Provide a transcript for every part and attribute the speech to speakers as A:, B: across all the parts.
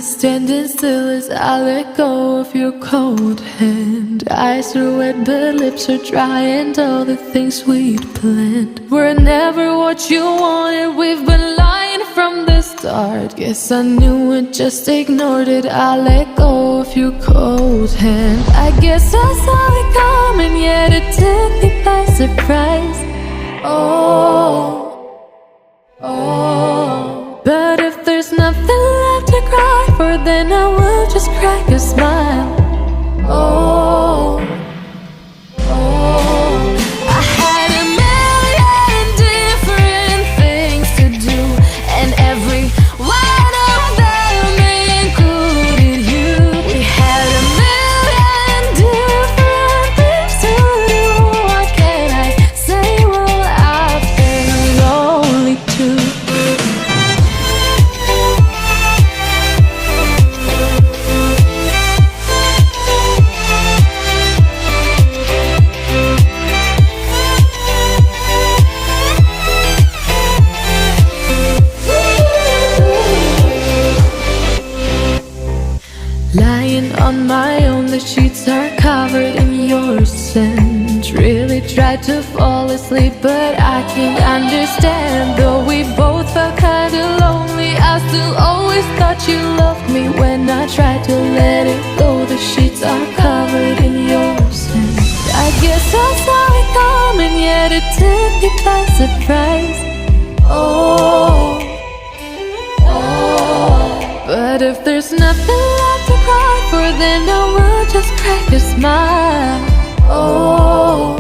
A: standing still as I let go of your cold hand. Eyes are wet but lips are dry, and all the things we'd planned were never what you wanted. We've been lying from the start. Guess I knew it, just ignored it. I let go of your cold hand. I guess I saw it coming, yet it took me by surprise. Oh, but if there's nothing left to cry for, then I will just crack a smile. Oh, I had a million different things to do, and every one of them included you. We had a million different things to do. What can I say? Well, I've been lonely too. Lying on my own, the sheets are covered in your scent. Really tried to fall asleep, but I can't understand. Though we both felt kinda lonely, I still always thought you loved me. When I tried to let it go, the sheets are covered in your scent. I guess I saw it coming, yet it took me by surprise. Oh, but if there's nothing left to cry for, then I will just crack a smile. Oh,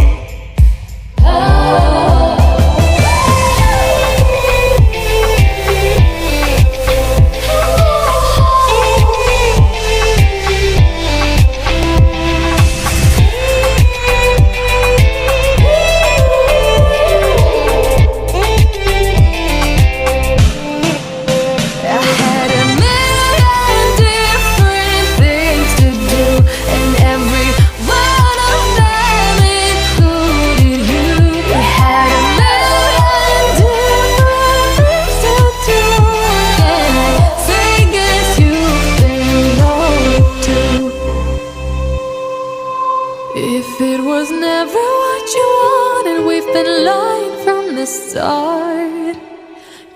A: if it was never what you wanted, we've been lying from the start.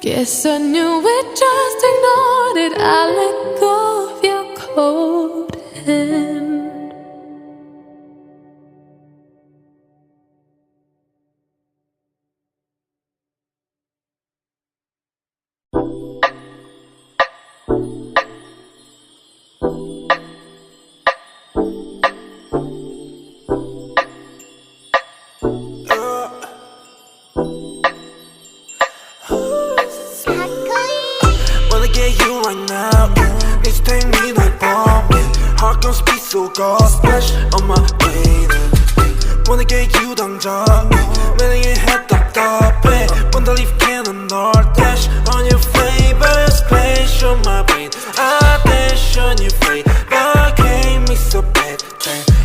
A: Guess I knew it, just ignored it. I let go of your cold hand.
B: Wanna get you right now, need to take me like bomb. Heart gon' speed so cold, splash on my brain. Wanna get you 당장, 매력의 head 답답해. Wanna leave cannon or dash on your flavor, splash on my brain. I dash on your face, but came me so bad.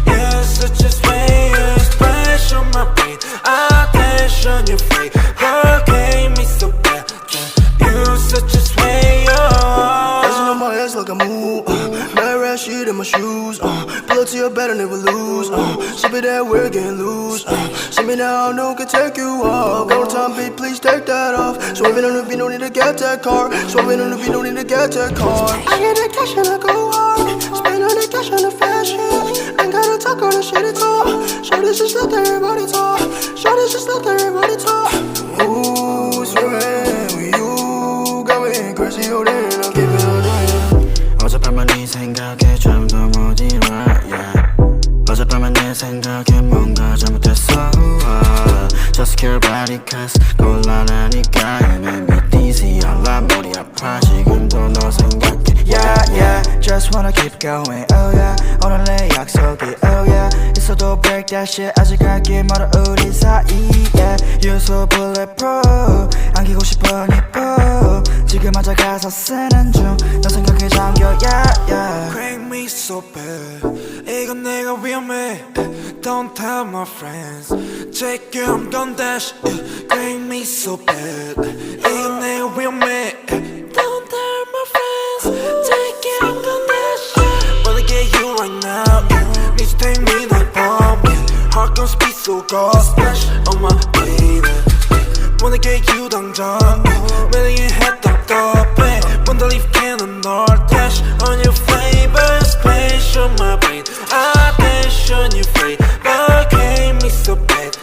B: You're such a slayer, splash on my brain. I dash on your face, but came me so bad. You're such a slayer.
C: Dancing on my ass like a move, mad rat shit in my shoes, pull up to your bed and never lose, sip it that we're getting loose, see me now, no one can take you off. Go time, beat, please take that off. Swerving on the beat, no need to get that car. Swerving on the beat, no need to get that car. I get that cash and I go hard, spend all the cash on the fashion. Ain't gotta talk all the shit at all. Shorty's just let everybody talk. Shorty's just let everybody talk. Ooh, swerving with you, going crazy, oh damn, I'll keep it on doing.
D: 어젯밤만 네 생각에 잠도 못 일어, yeah. 어젯밤만 내 생각에 뭔가 잘못했어. Just care about it cause 곤란하니까 You make me dizzy, 알아 머리 아파 지금도 너 생각해. Yeah, yeah, just wanna keep going, oh yeah. 오늘 내 약속이, oh yeah. 있어도 break that shit, 아직 갈길 멀어 우리 사이에. You're so bulletproof, 안기고 싶어 니뽀. 지금 앉아 가사 쓰는 중, 너 생각에 잠겨, yeah, yeah.
B: Crank me so bad, 이건 내가 위험해. Don't tell my friends, take you, I'm gon' dash. Crank me so bad, 이건 내가 위험해. Don't tell my friends, take it, I'm 가 splash on my baby wanna get you 당장 매력이 해답답해 Wonder if can 널 dash on your favorite space on my brain attention you free but gave me so bad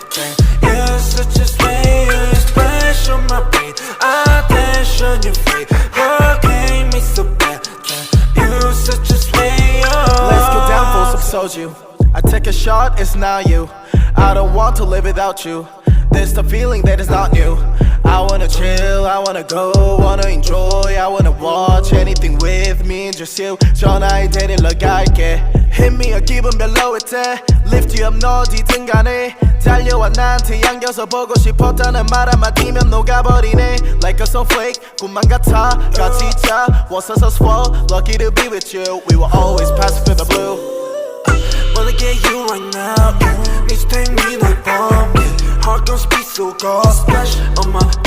B: you're such a slave splash on my brain attention you free but gave me so bad you're such a slave
C: Let's get down for some soju I take a shot, it's not you I don't want to live without you There's the feeling that is not new I wanna chill, I wanna go, wanna enjoy I wanna watch anything with me and just you 전화에 데리러 갈게 Hit me a 기분 별로일 때 Lift you up 너 어디든 간에 달려와 나한테 안겨서 보고 싶었다는 말 한마디면 녹아버리네 Like a snowflake 꿈만 같아 같이 있자 Was so swell, lucky to be with you We will always pass through the blue
B: Wanna get you right now Need to take me like bomb Heart gon' speed so cold Splash on my